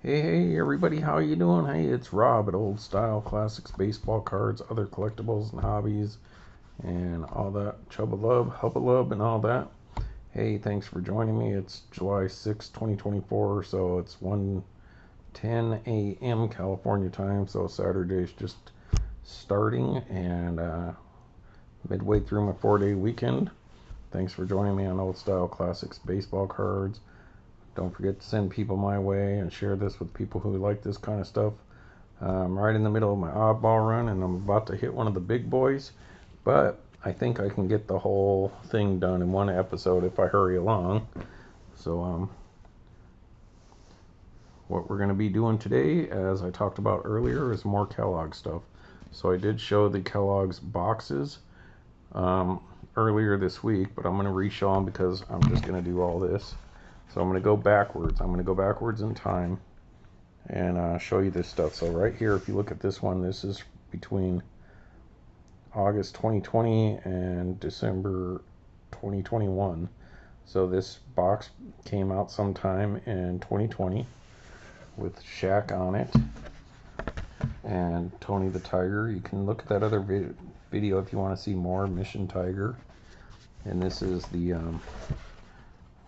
Hey everybody, how you doing? Hey, it's Rob at Old Style Classics Baseball Cards, other collectibles and hobbies, and all that hubba-lub, and all that. Hey, thanks for joining me. It's July 6, 2024, so it's 1:10 a.m. California time, so Saturday's just starting, and midway through my 4-day weekend. Thanks for joining me on Old Style Classics Baseball Cards. Don't forget to send people my way and share this with people who like this kind of stuff. I'm right in the middle of my oddball run, and I'm about to hit one of the big boys, but I think I can get the whole thing done in one episode if I hurry along. So what we're going to be doing today, as I talked about earlier, is more Kellogg stuff. So I did show the Kellogg's boxes earlier this week, but I'm going to re-show them because I'm just going to do all this. So I'm going to go backwards. I'm going to go backwards in time and show you this stuff. So right here, if you look at this one, this is between August 2020 and December 2021. So this box came out sometime in 2020 with Shaq on it and Tony the Tiger. You can look at that other video if you want to see more. Mission Tiger. And this is the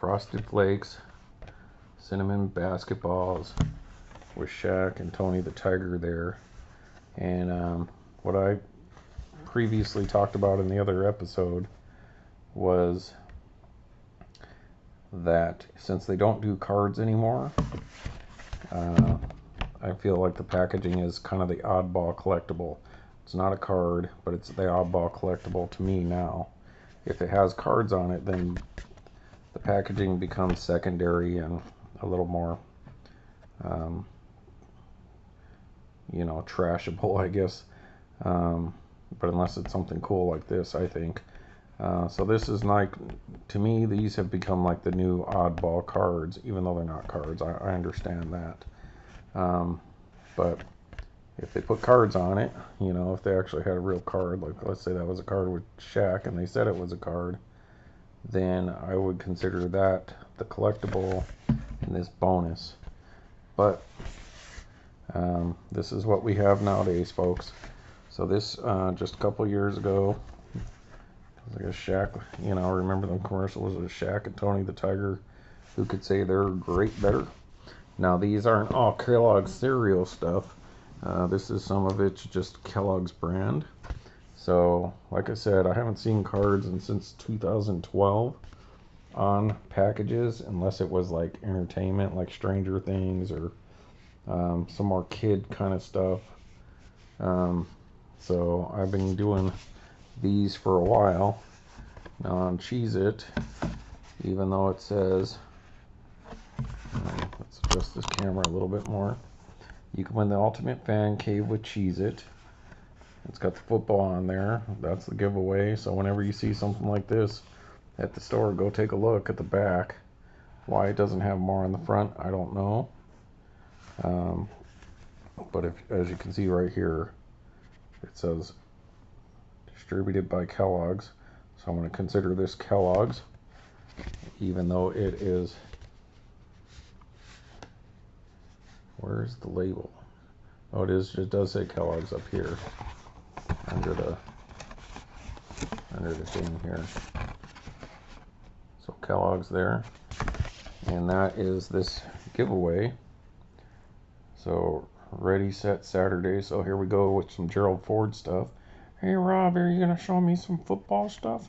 Frosted Flakes cinnamon basketballs with Shaq and Tony the Tiger there. And what I previously talked about in the other episode was that since they don't do cards anymore, I feel like the packaging is kind of the oddball collectible. It's not a card, but it's the oddball collectible to me now. If it has cards on it, then the packaging becomes secondary and a little more, trashable, I guess. But unless it's something cool like this, I think. So this is like, to me, these have become like the new oddball cards, even though they're not cards. I understand that. But if they put cards on it, if they actually had a real card, like let's say that was a card with Shaq and they said it was a card, then I would consider that the collectible and this bonus. But this is what we have nowadays, folks. So this, just a couple years ago, like a Shaq, remember them commercials of Shaq and Tony the Tiger, who could say they're great better. Now these aren't all Kellogg's cereal stuff. This is some of it's just Kellogg's brand. So, like I said, I haven't seen cards since 2012 on packages, unless it was like entertainment, like Stranger Things or some more kid kind of stuff. So I've been doing these for a while. Now on Cheez-It, even though it says, let's adjust this camera a little bit more. You can win the Ultimate Fan Cave with Cheez-It. It's got the football on there. That's the giveaway. So whenever you see something like this at the store, go take a look at the back. Why it doesn't have more on the front, I don't know. But as you can see right here, it says distributed by Kellogg's. So I'm going to consider this Kellogg's, even though it is, where's the label? Oh, it does say Kellogg's up here under the thing here. So Kellogg's there, and that is this giveaway. So ready, set, Saturday. So here we go with some Gerald Ford stuff. Hey Rob, are you gonna show me some football stuff?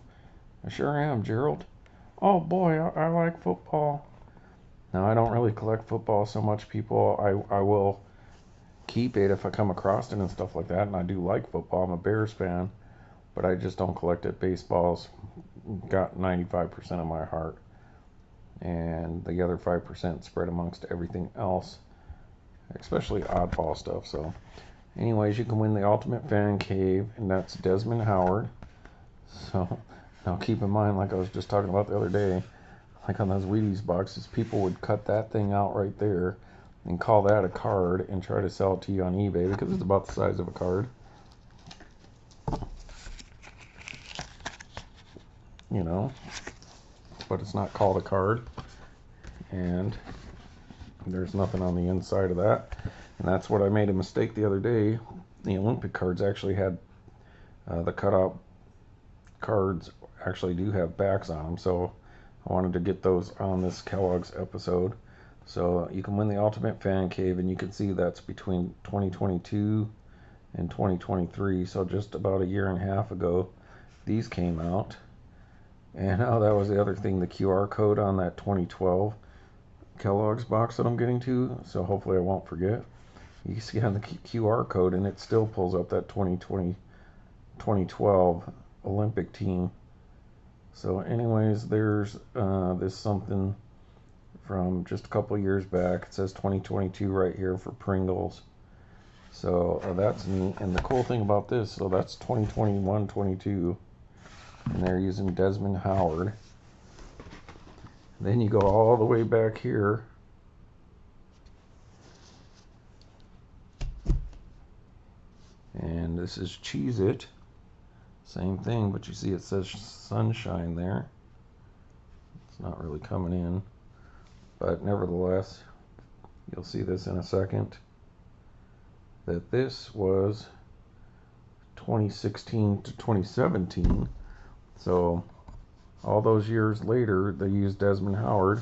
I sure am, Gerald. Oh boy, I like football. Now I don't really collect football so much, people. I will keep it if I come across it and stuff like that, and I do like football. I'm a Bears fan, but I just don't collect it. Baseball's got 95% of my heart, and the other 5% spread amongst everything else, especially oddball stuff. So anyways, you can win the Ultimate Fan Cave, and that's Desmond Howard. So now keep in mind, like I was just talking about the other day, like on those Wheaties boxes, people would cut that thing out right there and call that a card and try to sell it to you on eBay because it's about the size of a card. But it's not called a card. And There's nothing on the inside of that. And that's what I made a mistake the other day. The Olympic cards actually had the cutout cards actually do have backs on them, so I wanted to get those on this Kellogg's episode. So you can win the Ultimate Fan Cave, and you can see that's between 2022 and 2023, so just about a year and a half ago these came out. And that was the other thing, the QR code on that 2012 Kellogg's box that I'm getting to, so hopefully I won't forget. You can see on the QR code, and it still pulls up that 2012 Olympic team. So anyways, there's this something from just a couple years back. It says 2022 right here for Pringles. So that's neat. And the cool thing about this, so that's 2021-22, and they're using Desmond Howard. Then you go all the way back here, and this is Cheez-It. Same thing, but you see it says Sunshine there. It's not really coming in, but nevertheless, you'll see this in a second, that this was 2016 to 2017. So all those years later, they used Desmond Howard.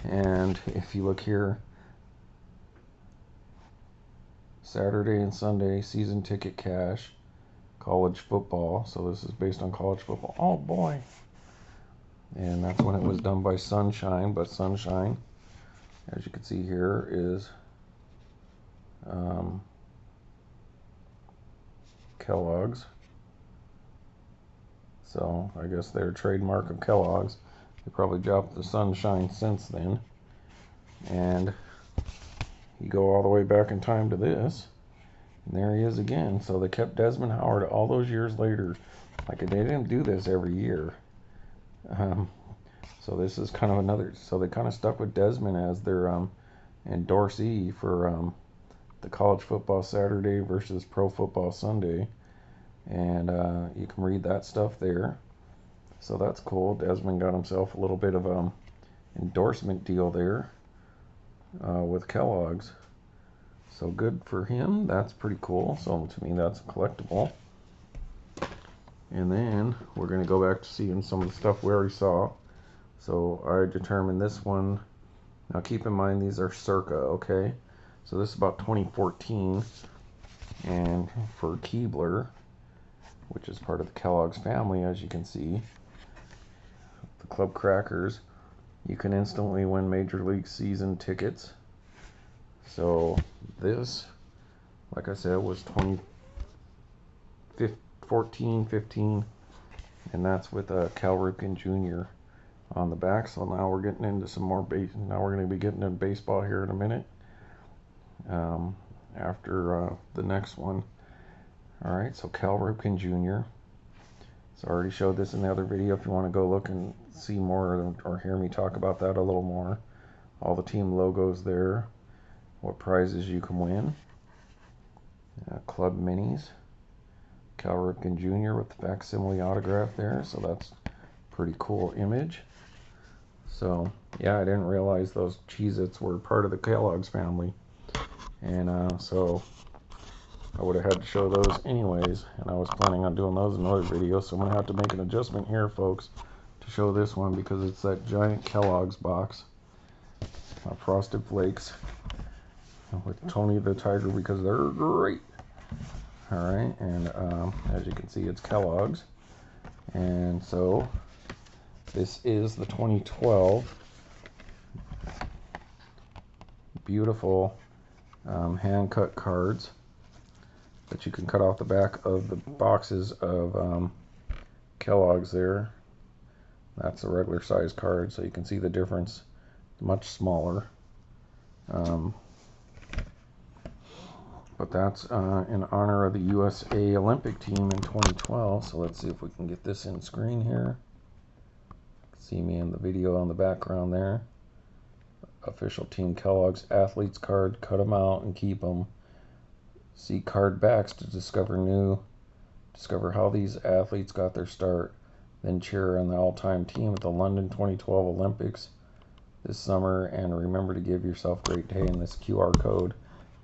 And if you look here, Saturday and Sunday season ticket cash, college football. So this is based on college football. Oh boy. And that's when it was done by Sunshine. But Sunshine, as you can see here, is Kellogg's. So I guess they're a trademark of Kellogg's. They probably dropped the Sunshine since then. And you go all the way back in time to this, and there he is again. So they kept Desmond Howard all those years later. Like, they didn't do this every year. So this is kind of another, so they kind of stuck with Desmond as their endorsee for the college football Saturday versus pro football Sunday. And you can read that stuff there. So that's cool. Desmond got himself a little bit of endorsement deal there with Kellogg's. So good for him. That's pretty cool. So to me, that's collectible. And then we're going to go back to seeing some of the stuff we already saw. So I determined this one. Now keep in mind, these are circa, okay? So this is about 2014. And for Keebler, which is part of the Kellogg's family, as you can see, the Club Crackers, you can instantly win Major League season tickets. So this, like I said, was 2014, 15, and that's with Cal Ripken Jr. on the back. So now we're getting into some more now we're going to be getting into baseball here in a minute, after the next one. All right, so Cal Ripken Jr. So I already showed this in the other video. If you want to go look and see more or hear me talk about that a little more, all the team logos there, what prizes you can win, club minis, Cal Ripken Jr. with the facsimile autograph there. So that's a pretty cool image. So yeah, I didn't realize those Cheez-Its were part of the Kellogg's family, and so I would have had to show those anyways, and I was planning on doing those in another video, so I'm going to have to make an adjustment here, folks, to show this one, because it's that giant Kellogg's box of Frosted Flakes with Tony the Tiger, because they're great. Alright, and as you can see, it's Kellogg's. And so this is the 2012 beautiful hand-cut cards that you can cut off the back of the boxes of Kellogg's there. That's a regular size card, so you can see the difference, much smaller. But that's in honor of the USA Olympic team in 2012. So let's see if we can get this in screen here. See me in the video on the background there. Official Team Kellogg's athletes card. Cut them out and keep them. See card backs to discover how these athletes got their start. Then cheer on the all-time team at the London 2012 Olympics this summer. And remember to give yourself a great day. In this QR code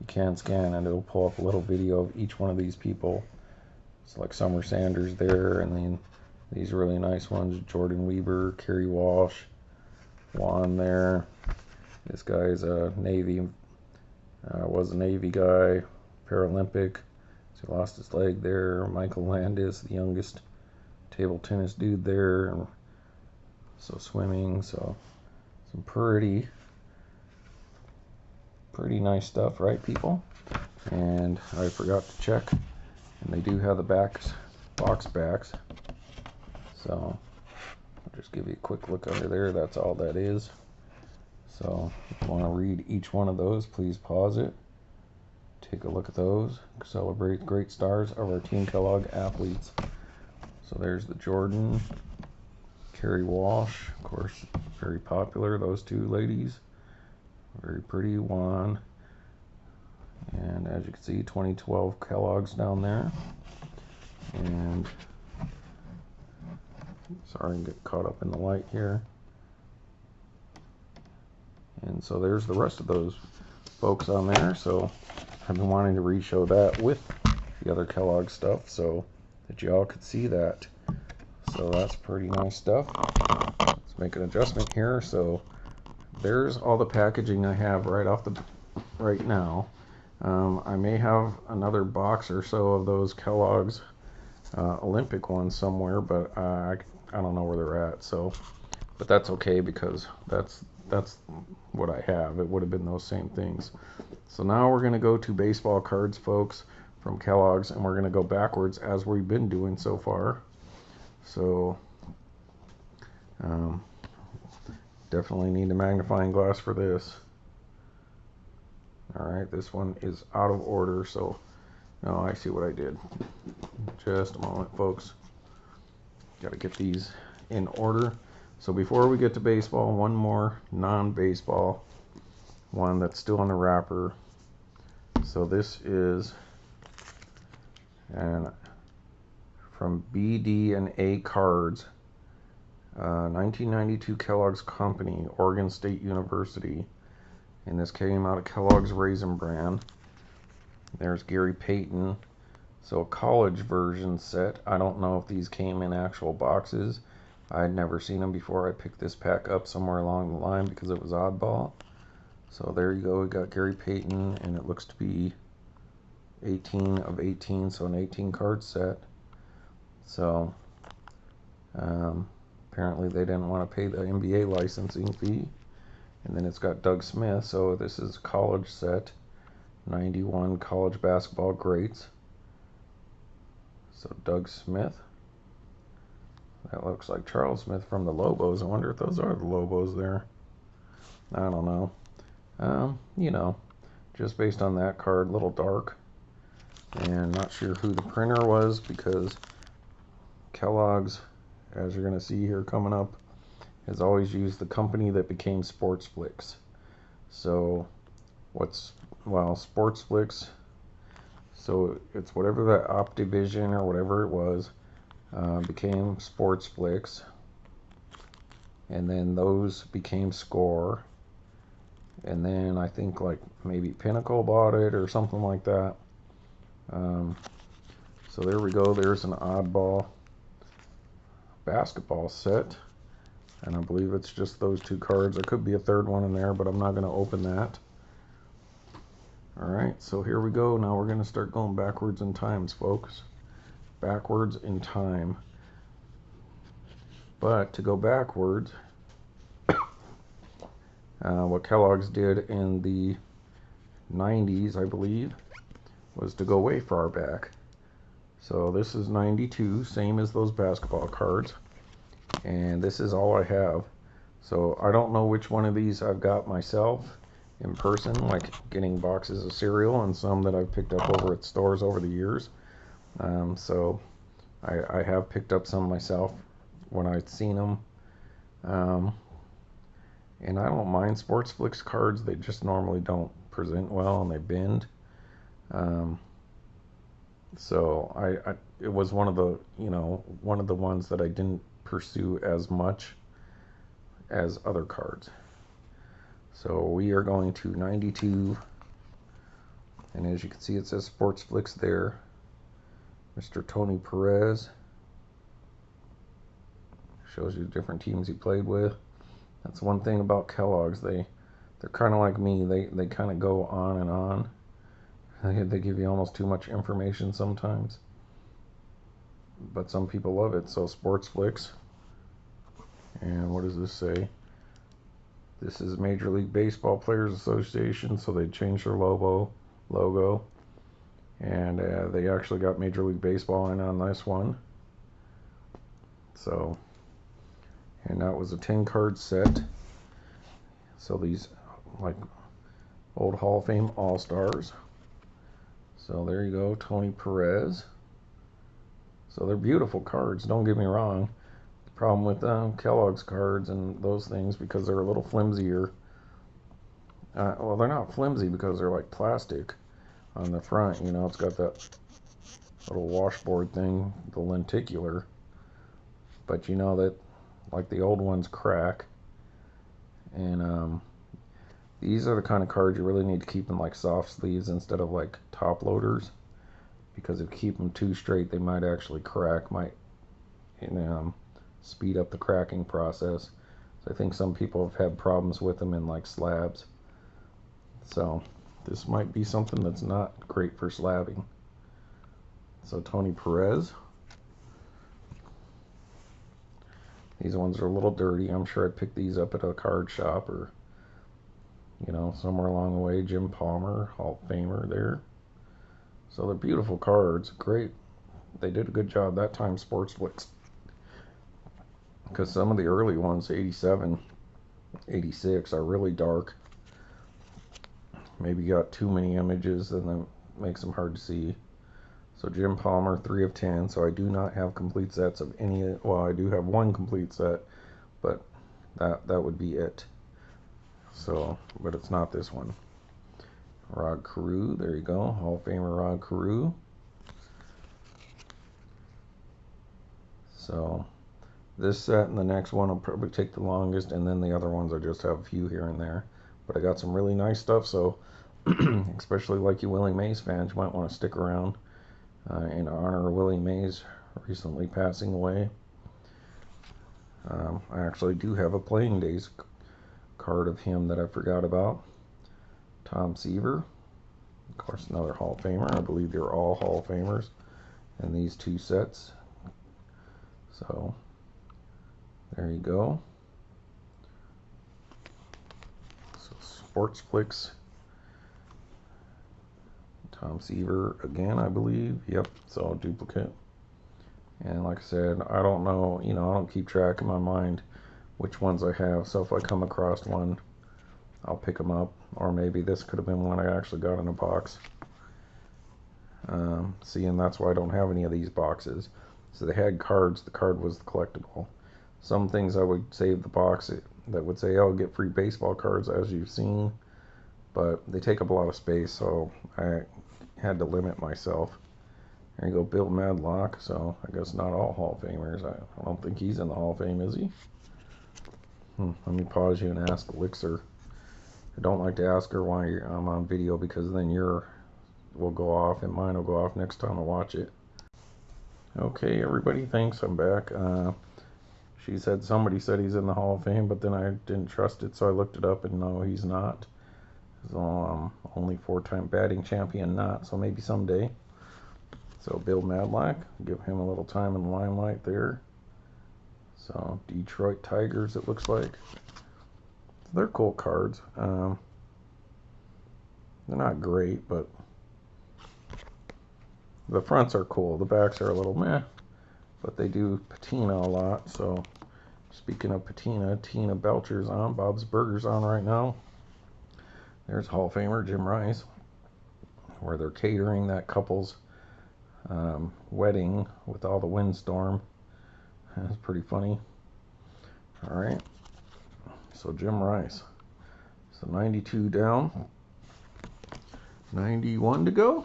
you can scan, and it'll pull up a little video of each one of these people. It's like Summer Sanders there, and then these really nice ones: Jordan Weber, Kerry Walsh, Juan there. This guy's a Navy, was a Navy guy, Paralympic. So he lost his leg there. Michael Landis, the youngest table tennis dude there. And so swimming, so some pretty nice stuff, right, people? And I forgot to check, and they do have the box backs. So I'll just give you a quick look under there. That's all that is. So if you want to read each one of those, please pause it. Take a look at those. Celebrate great stars of our Team Kellogg athletes. So there's the Jordan, Kerry Walsh, of course, very popular. Those two ladies, very pretty. Juan, and as you can see, 2012 Kellogg's down there. And sorry, I get caught up in the light here. And so there's the rest of those folks on there. So I've been wanting to re-show that with the other Kellogg stuff so that y'all could see that. So that's pretty nice stuff. Let's make an adjustment here. So there's all the packaging I have right now. I may have another box or so of those Kellogg's Olympic ones somewhere, but I don't know where they're at. So, but that's okay, because that's what I have. It would have been those same things. So now we're going to go to baseball cards, folks, from Kellogg's, and we're going to go backwards as we've been doing so far. So definitely need a magnifying glass for this. Alright, this one is out of order, so no, I see what I did. Just a moment, folks. Got to get these in order. So before we get to baseball, one more non-baseball one that's still in the wrapper. So this is from BD&A Cards, 1992 Kellogg's Company, Oregon State University. And this came out of Kellogg's Raisin Bran. There's Gary Payton. So a college version set. I don't know if these came in actual boxes. I had never seen them before. I picked this pack up somewhere along the line because it was Oddball. So there you go. We got Gary Payton, and it looks to be 18 of 18, so an 18 card set. So apparently they didn't want to pay the NBA licensing fee. And then it's got Doug Smith. So this is a college set, 91 college basketball greats. So Doug Smith. That looks like Charles Smith from the Lobos. I wonder if those are the Lobos there. I don't know. You know, just based on that card, a little dark. And not sure who the printer was, because Kellogg's, as you're going to see here coming up, has always used the company that became Sportsflix. So Sportsflix, so it's whatever that Optivision or whatever it was, became Sportsflix, and then those became Score, and then I think like maybe Pinnacle bought it or something like that. So there we go. There's an Oddball basketball set, and I believe it's just those two cards. There could be a third one in there, but I'm not going to open that. Alright, so here we go. Now we're going to start going backwards in times, folks. Backwards in time. But to go backwards, what Kellogg's did in the 90s, I believe, was to go way far back. So this is 92, same as those basketball cards. And this is all I have. So I don't know which one of these I've got myself in person, like getting boxes of cereal, and some that I've picked up over at stores over the years. So I have picked up some myself when I'd seen them. And I don't mind Sportsflix cards. They just normally don't present well, and they bend. So it was one of the ones that I didn't pursue as much as other cards. So we are going to 92. And as you can see, it says Sports Flicks there. Mr. Tony Perez. Shows you the different teams he played with. That's one thing about Kellogg's. They're kind of like me. They kind of go on and on. They give you almost too much information sometimes. But some people love it. So Sports Flicks. And what does this say? This is Major League Baseball Players Association, so they changed their logo. And they actually got Major League Baseball in on this one. So, and that was a 10-card set. So these, like, old Hall of Fame All-Stars. So there you go, Tony Perez. So they're beautiful cards, don't get me wrong. The problem with Kellogg's cards and those things, because they're a little flimsier. Well, they're not flimsy because they're like plastic on the front. You know, it's got that little washboard thing, the lenticular. But you know that, like, the old ones crack. And these are the kind of cards you really need to keep in like soft sleeves instead of like top loaders, because if you keep them too straight, they might actually crack, might speed up the cracking process. So I think some people have had problems with them in like slabs. So this might be something that's not great for slabbing. So Tony Perez. These ones are a little dirty. I'm sure I'd pick these up at a card shop or, you know, somewhere along the way. Jim Palmer, Hall of Famer there. So they're beautiful cards. Great. They did a good job that time, Sports Flicks. Because some of the early ones, 87, 86, are really dark. Maybe got too many images and that makes them hard to see. So Jim Palmer, 3 of 10. So I do not have complete sets of any. Well, I do have one complete set, but that would be it. So, but it's not this one. Rod Carew, there you go, Hall of Famer Rod Carew. So this set and the next one will probably take the longest, and then the other ones I just have a few here and there. But I got some really nice stuff, so especially like you Willie Mays fans, you might want to stick around in honor of Willie Mays recently passing away. I actually do have a Playing Days card of him that I forgot about. Tom Seaver, of course, another Hall of Famer. I believe they're all Hall of Famers in these two sets. So there you go. So Sports Flicks, Tom Seaver again, I believe. Yep, so duplicate. And like I said, I don't know, you know, I don't keep track in my mind which ones I have. So if I come across one, I'll pick them up. Or maybe this could have been one I actually got in a box. See, and that's why I don't have any of these boxes. So they had cards, the card was the collectible. Some things I would save the box that would say, oh, get free baseball cards, as you've seen. But they take up a lot of space, so I had to limit myself. There you go, Bill Madlock. So I guess not all Hall of Famers. I don't think he's in the Hall of Fame, is he? Let me pause you and ask Elixir. I don't like to ask her why I'm on video, because then your will go off and mine will go off next time I watch it. Okay, everybody, thanks. I'm back. She said somebody said he's in the Hall of Fame, but then I didn't trust it, so I looked it up, and no, he's not. So only 4-time batting champion, not. So maybe someday. So Bill Madlock, give him a little time in the limelight there. So Detroit Tigers, it looks like. They're cool cards. They're not great, but the fronts are cool. The backs are a little meh, but they do patina a lot. So speaking of patina, Tina Belcher's on. Bob's Burgers on right now. There's Hall of Famer Jim Rice, where they're catering that couple's wedding with all the windstorm. That's pretty funny. All right. So Jim Rice. So 92 down. 91 to go.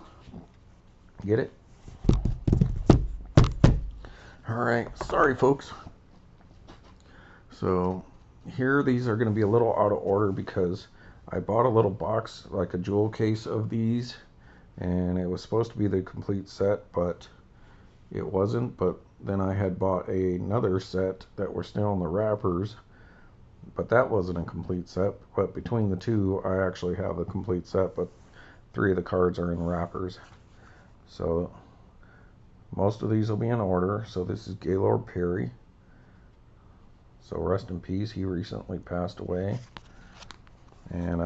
Get it? All right. Sorry, folks. So here, these are going to be a little out of order because I bought a little box, like a jewel case of these, and it was supposed to be the complete set, but it wasn't. But then I had bought another set that were still in the wrappers, but that wasn't a complete set. But between the two, I actually have a complete set, but 3 of the cards are in wrappers. So most of these will be in order. So this is Gaylord Perry. So rest in peace. He recently passed away. And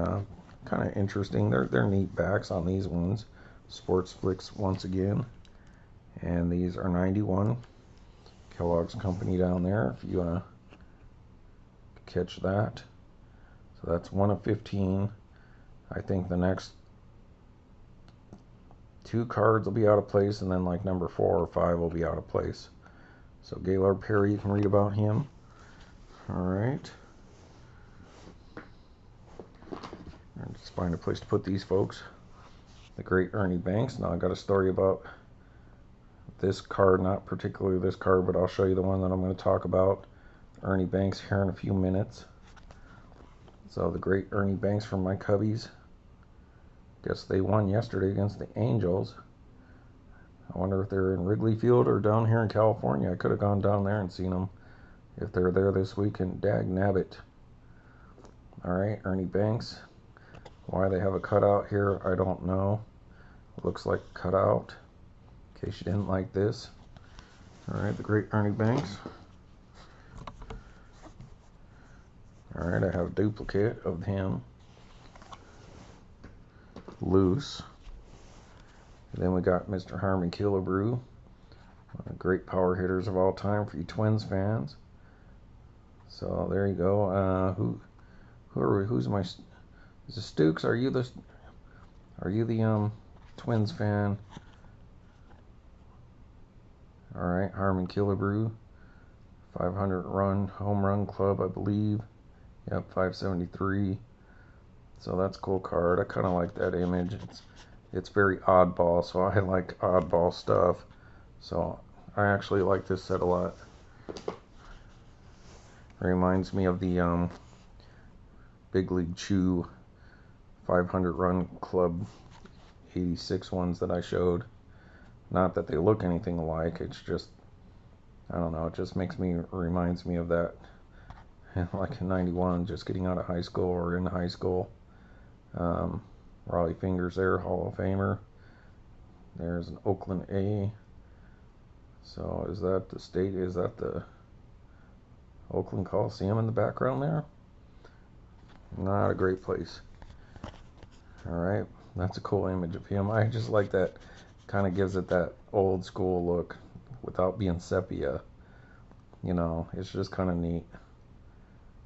kind of interesting. They're neat backs on these ones. Sports Flicks once again. And these are 91. Kellogg's company down there, if you want to catch that. So that's 1 of 15. I think the next 2 cards will be out of place, and then like number 4 or 5 will be out of place. So Gaylord Perry, you can read about him. Alright. Just find a place to put these folks. The great Ernie Banks. Now I got a story about this card, not particularly this card, but I'll show you the one that I'm going to talk about. Ernie Banks here in a few minutes. So the great Ernie Banks from my Cubbies. Guess they won yesterday against the Angels. I wonder if they're in Wrigley Field or down here in California. I could have gone down there and seen them if they're there this weekend. Dag nabbit. Alright, Ernie Banks. Why they have a cutout here, I don't know. It looks like a cutout. In case you didn't like this. Alright, the great Ernie Banks. Alright, I have a duplicate of him. Loose. And then we got Mr. Harmon Killebrew. One of the great power hitters of all time for you Twins fans. So there you go. Who's my... Is it Stukes? Are you the Twins fan? Alright, Harmon Killebrew. 500 home run club, I believe. Yep, 573. So that's a cool card. I kind of like that image. It's very oddball, so I like oddball stuff. So I actually like this set a lot. Reminds me of the Big League Chew 500 run club 86 ones that I showed. Not that they look anything alike, it's just, I don't know, it just reminds me of that. Like in 91, just getting out of high school or in high school. Raleigh Fingers there, Hall of Famer. There's an Oakland A. So is that the state? Is that the Oakland Coliseum in the background there? Not a great place. Alright, that's a cool image of him. I just like that. Kind of gives it that old school look without being sepia. You know, it's just kind of neat.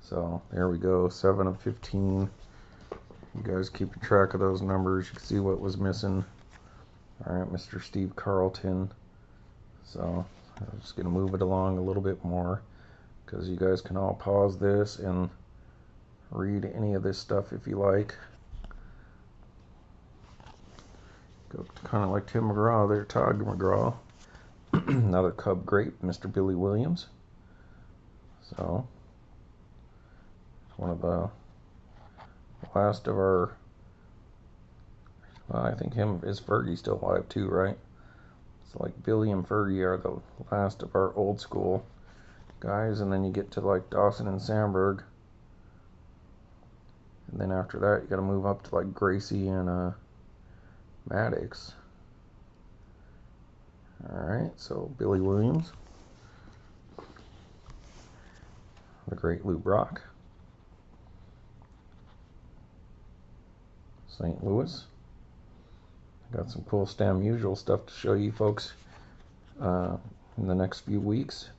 So there we go, 7 of 15. You guys keep track of those numbers. You can see what was missing. Alright, Mr. Steve Carlton. So I'm just going to move it along a little bit more, because you guys can all pause this and read any of this stuff if you like. Go kind of like Tim McGraw there, Todd McGraw. Another Cub great, Mr. Billy Williams. So one of the last of our, well, I think is Fergie still alive too, right? So like Billy and Fergie are the last of our old school guys, and then you get to like Dawson and Sandberg, and then after that you got to move up to like Gracie and Maddox. Alright, so Billy Williams, the great Lou Brock, St. Louis. Got some cool Stam Usual stuff to show you folks in the next few weeks,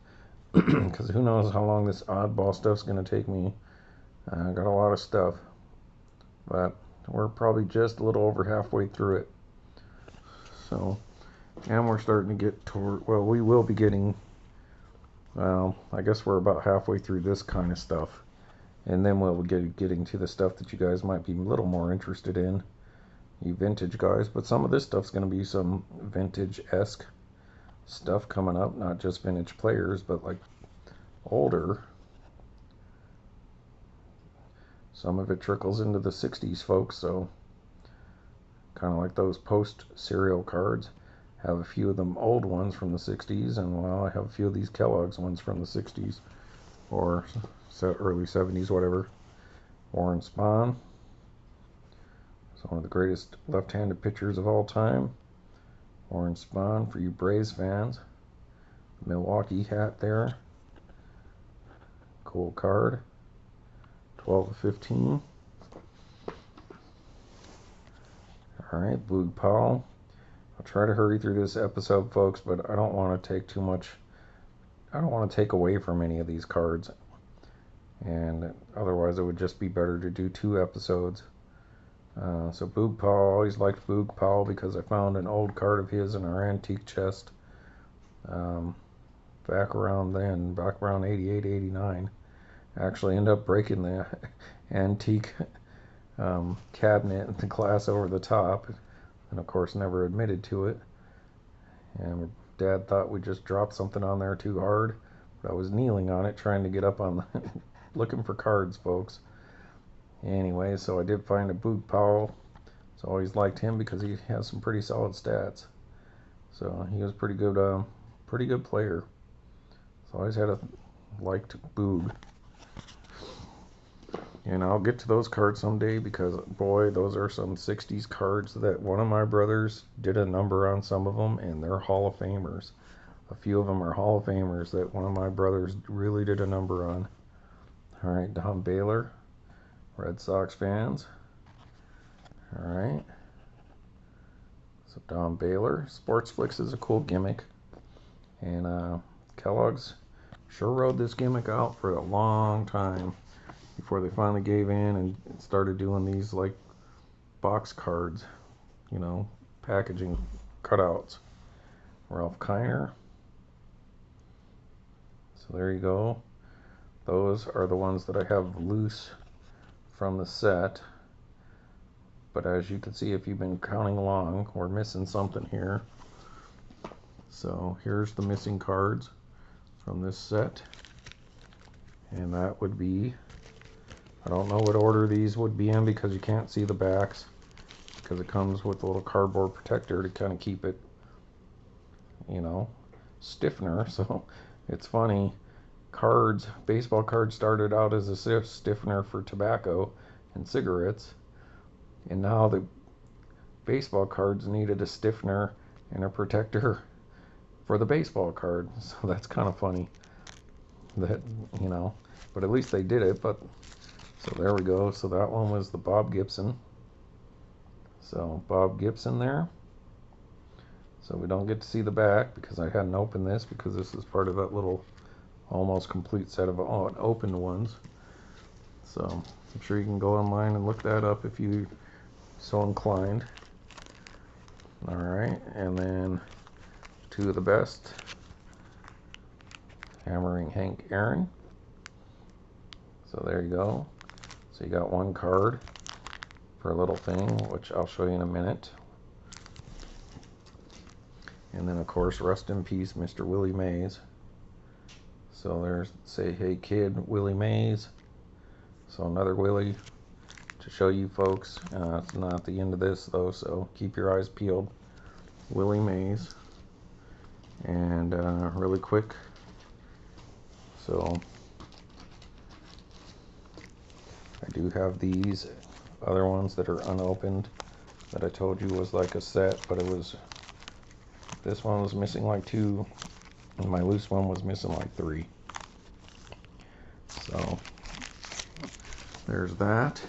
because who knows how long this oddball stuff's going to take me. I got a lot of stuff, but we're probably just a little over halfway through it. So, and we're starting to get toward, well, we will be getting, well, I guess we're about halfway through this kind of stuff. And then we'll be getting to the stuff that you guys might be a little more interested in, you vintage guys. But some of this stuff's going to be some vintage-esque stuff coming up, not just vintage players, but like older. Some of it trickles into the 60s, folks, so kind of like those post cereal cards. Have a few of them old ones from the 60s, and well, I have a few of these Kellogg's ones from the 60s or early 70s, whatever. Warren Spahn. It's one of the greatest left-handed pitchers of all time. Warren Spahn for you Braves fans. Milwaukee hat there. Cool card. 12 of 15. Alright, Boog Powell. I'll try to hurry through this episode, folks, but I don't want to take too much. I don't want to take away from any of these cards. And otherwise, it would just be better to do 2 episodes. So Boog Powell, I always liked Boog Powell because I found an old card of his in our antique chest. Back around 88, 89. Actually ended up breaking the antique cabinet and the glass over the top, and of course never admitted to it. And Dad thought we just dropped something on there too hard, but I was kneeling on it trying to get up on the looking for cards, folks. Anyway, so I did find a Boog Powell. So I always liked him because he has some pretty solid stats. So he was pretty good player. So I always had liked Boog. And I'll get to those cards someday because, boy, those are some 60s cards that one of my brothers did a number on some of them, and they're Hall of Famers. A few of them are Hall of Famers that one of my brothers really did a number on. All right, Don Baylor, Red Sox fans. All right. So Don Baylor. Sports Flicks is a cool gimmick. And Kellogg's sure rode this gimmick out for a long time before they finally gave in and started doing these like box cards, you know, packaging cutouts. Ralph Kiner. So there you go. Those are the ones that I have loose from the set. But as you can see, if you've been counting along, we're missing something here. So here's the missing cards from this set. And that would be, I don't know what order these would be in because you can't see the backs, because it comes with a little cardboard protector to kind of keep it, you know, stiffener. So it's funny, baseball cards started out as a stiffener for tobacco and cigarettes, and now the baseball cards needed a stiffener and a protector for the baseball card. So that's kind of funny that, you know, but at least they did it. But so there we go. So that one was the Bob Gibson. So Bob Gibson there. So we don't get to see the back because I hadn't opened this, because this is part of that little almost complete set of unopened ones. So I'm sure you can go online and look that up if you so inclined. All right, and then 2 of the best. Hammering Hank Aaron. So there you go. So you got 1 card for a little thing, which I'll show you in a minute. And then, of course, rest in peace, Mr. Willie Mays. So there's, say, hey kid, Willie Mays. So another Willie to show you folks. It's not the end of this, though, so keep your eyes peeled. Willie Mays. And really quick. So I do have these other ones that are unopened that I told you was like a set, but it was, this one was missing like 2, and my loose one was missing like 3. So there's that.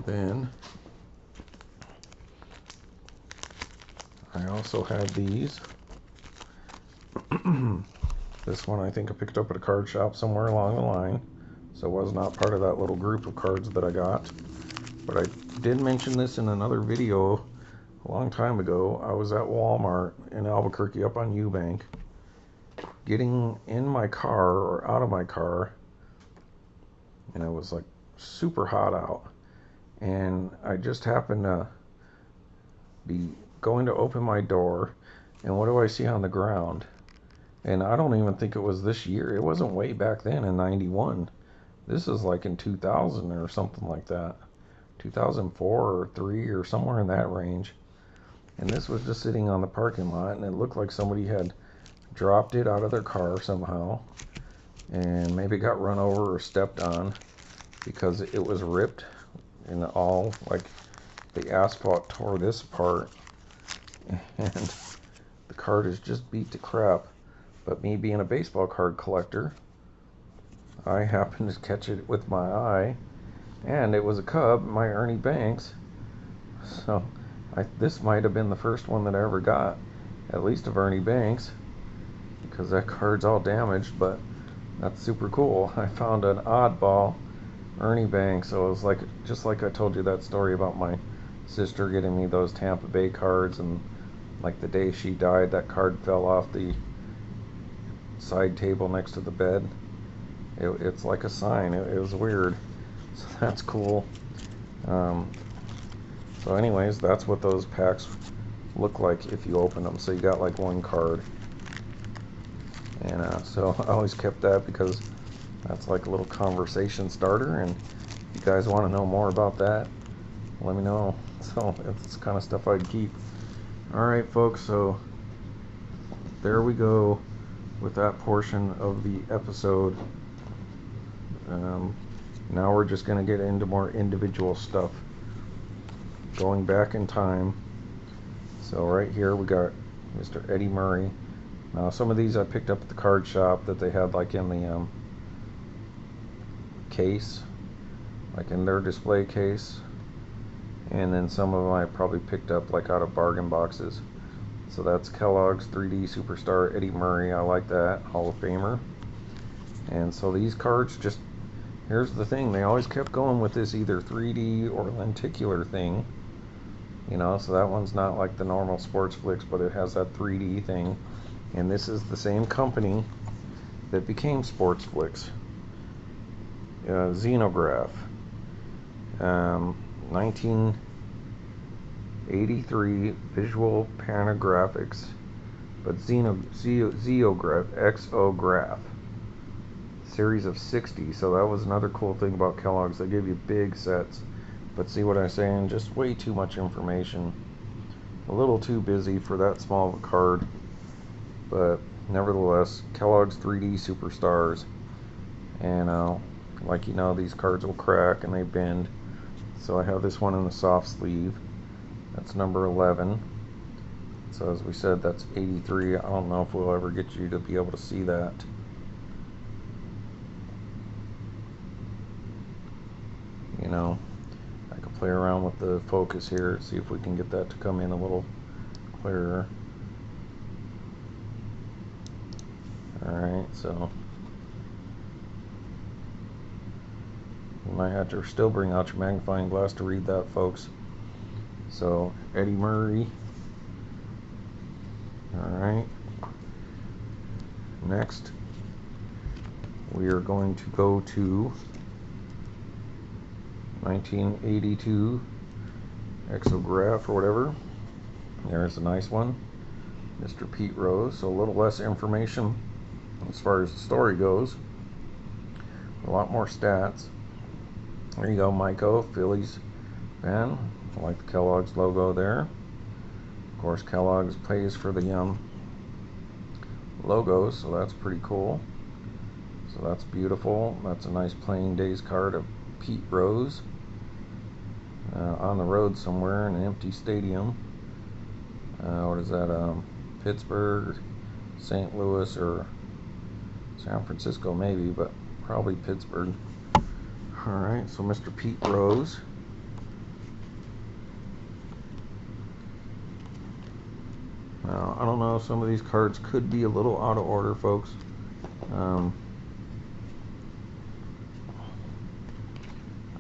Then I also have these. This one I think I picked up at a card shop somewhere along the line, so it was not part of that little group of cards that I got. But I did mention this in another video a long time ago. I was at Walmart in Albuquerque up on Eubank, getting in my car or out of my car, and it was like super hot out, and I just happened to be going to open my door, and what do I see on the ground? And I don't even think it was this year. It wasn't way back then in 91. This is like in 2000 or something like that. 2004 or 3 or somewhere in that range. And this was just sitting on the parking lot, and it looked like somebody had dropped it out of their car somehow and maybe got run over or stepped on, because it was ripped and all, like, the asphalt tore this apart, and the card is just beat to crap. But me being a baseball card collector, I happened to catch it with my eye, and it was a Cub, my Ernie Banks. So this might have been the first one that I ever got, at least of Ernie Banks, because that card's all damaged, but that's super cool. I found an oddball Ernie Banks, so it was like, just like I told you that story about my sister getting me those Tampa Bay cards, and like the day she died, that card fell off the side table next to the bed. It's like a sign. It was weird. So that's cool. So anyways, that's what those packs look like if you open them. So you got like one card. And so I always kept that because that's like a little conversation starter. And if you guys want to know more about that, let me know. So it's the kind of stuff I'd keep. Alright folks, so there we go with that portion of the episode. Now we're just going to get into more individual stuff, going back in time. So right here we got Mr. Eddie Murray. Now some of these I picked up at the card shop that they had like in the case, like in their display case, and then some of them I probably picked up like out of bargain boxes. So that's Kellogg's 3D Superstar Eddie Murray. I like that, Hall of Famer. And so these cards, just, here's the thing, they always kept going with this either 3D or lenticular thing, you know, so that one's not like the normal Sports Flicks, but it has that 3D thing. And this is the same company that became Sports Flicks, Xenograph, 1983 Visual Panographics, but Zeograph, Xograph, series of 60. So that was another cool thing about Kellogg's. They give you big sets, but see what I'm saying, just way too much information, a little too busy for that small of a card. But nevertheless, Kellogg's 3D Superstars. And like, you know, these cards will crack and they bend, so I have this one in the soft sleeve. That's number 11. So as we said, that's 83. I don't know if we'll ever get you to be able to see that. You know, I could play around with the focus here, see if we can get that to come in a little clearer. Alright, so you might have to still bring out your magnifying glass to read that, folks. So, Eddie Murray. Alright. Next, we are going to go to 1982 Exograph or whatever. There's a nice one. Mr. Pete Rose. So a little less information as far as the story goes. A lot more stats. There you go, Myco, Phillies fan. I like the Kellogg's logo there. Of course, Kellogg's pays for the logos, so that's pretty cool. So that's beautiful. That's a nice playing days card of Pete Rose on the road somewhere in an empty stadium. What is that? Pittsburgh, St. Louis, or San Francisco maybe, but probably Pittsburgh. Alright, so Mr. Pete Rose. Now, I don't know, some of these cards could be a little out of order, folks.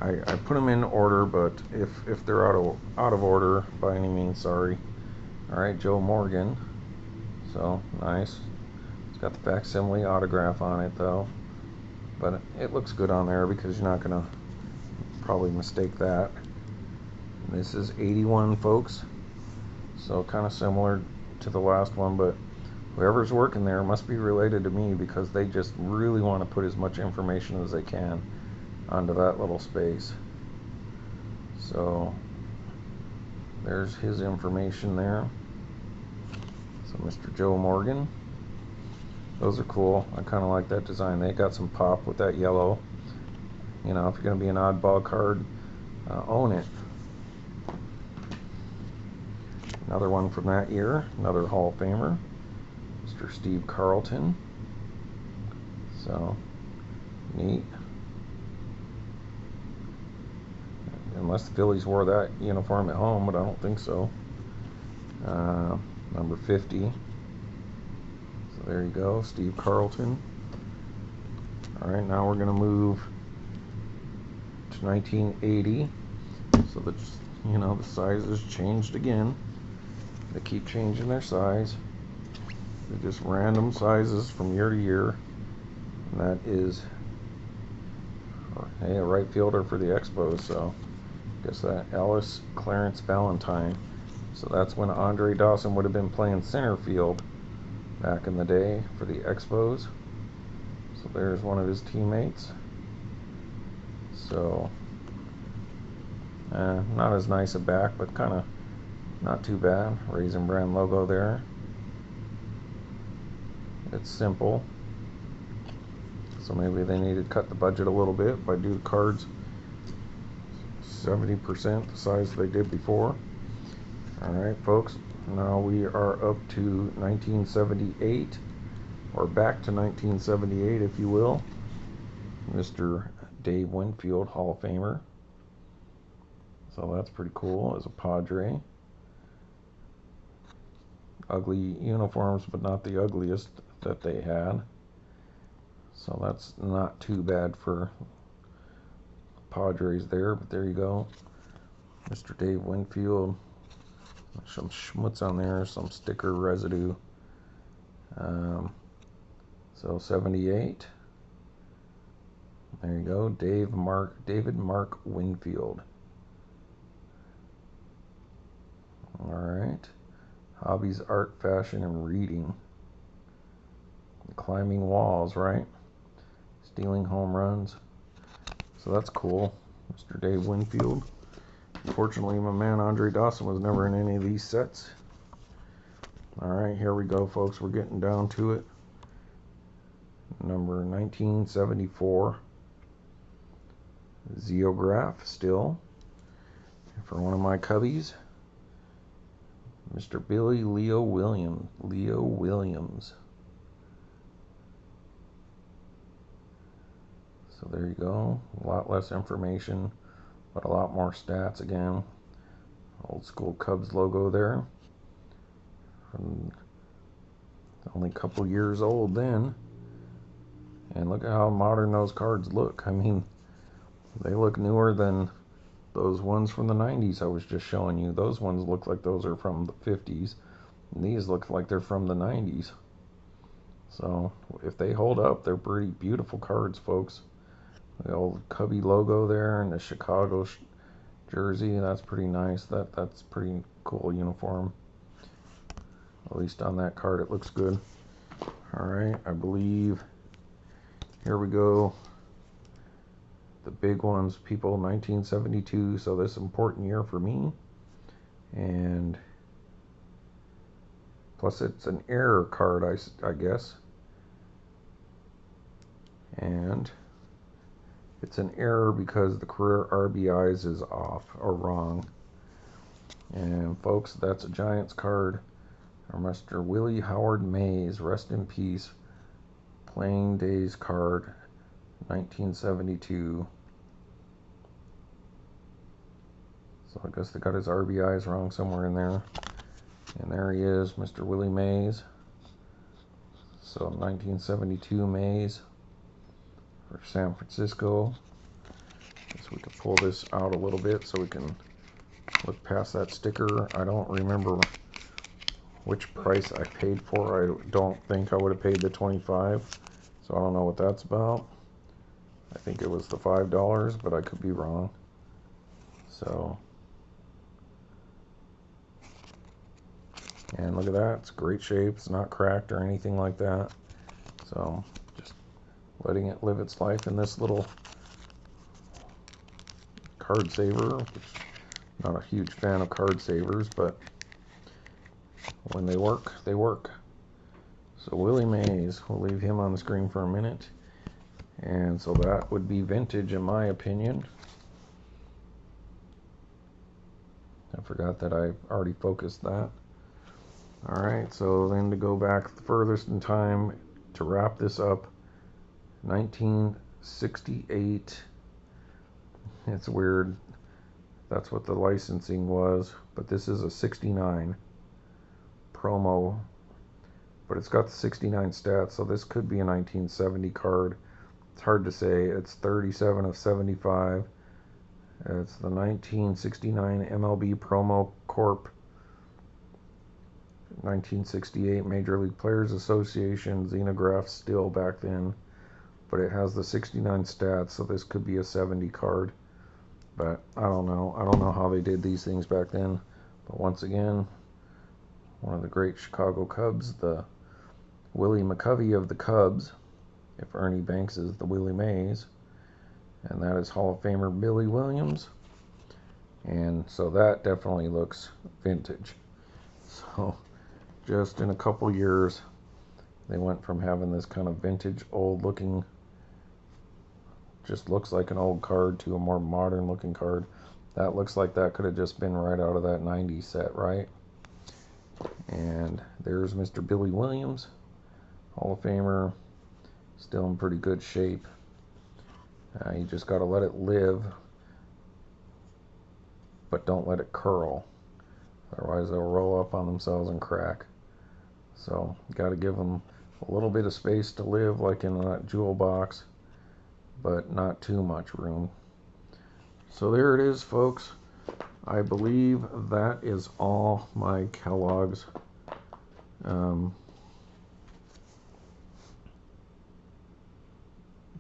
I put them in order, but if they're out of order, by any means, sorry. Alright, Joe Morgan. So, nice. It's got the facsimile autograph on it, though. But it looks good on there because you're not going to probably mistake that. This is 81, folks. So, kind of similar to the last one, but whoever's working there must be related to me because they just really want to put as much information as they can. onto that little space. So there's his information there. So Mr. Joe Morgan. Those are cool. I kind of like that design. They got some pop with that yellow. You know, if you're going to be an oddball card, own it. Another one from that year, another Hall of Famer, Mr. Steve Carlton. So, neat. Unless the Phillies wore that uniform at home, but I don't think so. Number 50. So there you go, Steve Carlton. Alright, now we're going to move to 1980. So that, you know, the sizes changed again. They keep changing their size. They're just random sizes from year to year. And that is, hey, a right fielder for the Expos. So I guess that Ellis Clarence Valentine. So that's when Andre Dawson would have been playing center field back in the day for the Expos. So there's one of his teammates. So not as nice a back, but kind of not too bad. Raisin Bran logo there. It's simple. So maybe they need to cut the budget a little bit by doing cards 70% the size they did before. Alright folks, now we are up to 1978, or back to 1978 if you will. Mr. Dave Winfield, Hall of Famer. So that's pretty cool as a Padre. Ugly uniforms, but not the ugliest that they had. So that's not too bad for Padres there, but there you go. Mr. Dave Winfield. Some schmutz on there, some sticker residue. So 78. There you go, David Mark Winfield. Alright. Hobbies, art, fashion, and reading. Climbing walls, right? Stealing home runs. So that's cool. Mr. Dave Winfield. Unfortunately, my man Andre Dawson was never in any of these sets. Alright, here we go, folks. We're getting down to it. Number 1974. Zeograph still. For one of my cubbies. Mr. Billy Leo Williams. So there you go. A lot less information, but a lot more stats again. Old school Cubs logo there. Only a couple years old then. And look at how modern those cards look. I mean, they look newer than those ones from the 90s I was just showing you. Those ones look like those are from the 50s. And these look like they're from the 90s. So, if they hold up, they're pretty beautiful cards, folks. The old Cubby logo there and the Chicago jersey, that's pretty nice. That's pretty cool uniform. At least on that card it looks good. Alright, I believe, here we go. The big ones, people, 1972, so this is an important year for me. And plus it's an error card, I guess. And it's an error because the career RBIs is off or wrong. And folks, that's a Giants card. Mr. Willie Howard Mays, rest in peace. Playing days card, 1972. So I guess they got his RBIs wrong somewhere in there. And there he is, Mr. Willie Mays. So 1972 Mays for San Francisco. Guess we can pull this out a little bit so we can look past that sticker. I don't remember which price I paid for. I don't think I would have paid the $25. So I don't know what that's about. I think it was the $5, but I could be wrong. So, and look at that, it's great shape, it's not cracked or anything like that. So, just letting it live its life in this little card saver, which I'm not a huge fan of card savers, but when they work, they work. So Willie Mays, we'll leave him on the screen for a minute. And so that would be vintage in my opinion. I forgot that I already focused that. Alright, so then to go back the furthest in time to wrap this up, 1968. It's weird. That's what the licensing was, but this is a 69 promo, but it's got the 69 stats, so this could be a 1970 card. It's hard to say. It's 37 of 75. It's the 1969 MLB Promo Corp. 1968 Major League Players Association xenograph still back then, but it has the 69 stats, so this could be a 70 card. But I don't know. I don't know how they did these things back then. But once again, one of the great Chicago Cubs, the Willie McCovey of the Cubs, if Ernie Banks is the Willie Mays, and that is Hall of Famer Billy Williams. And so that definitely looks vintage. So just in a couple years, they went from having this kind of vintage, old looking, just looks like an old card, to a more modern looking card. That looks like that could have just been right out of that 90s set, right? And there's Mr. Billy Williams, Hall of Famer, still in pretty good shape. You just got to let it live, but don't let it curl. Otherwise they'll roll up on themselves and crack. So you got to give them a little bit of space to live, like in that jewel box, but not too much room. So there it is, folks. I believe that is all my Kellogg's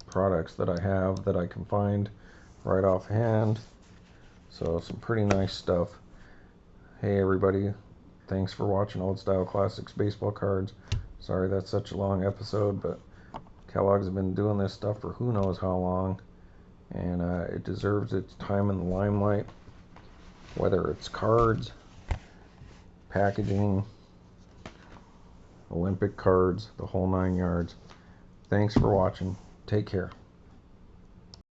products that I have that I can find right offhand. So some pretty nice stuff. Hey everybody, thanks for watching Old Style Classics Baseball Cards. Sorry that's such a long episode, but Kellogg's have been doing this stuff for who knows how long, and it deserves its time in the limelight, whether it's cards, packaging, Olympic cards, the whole 9 yards. Thanks for watching. Take care.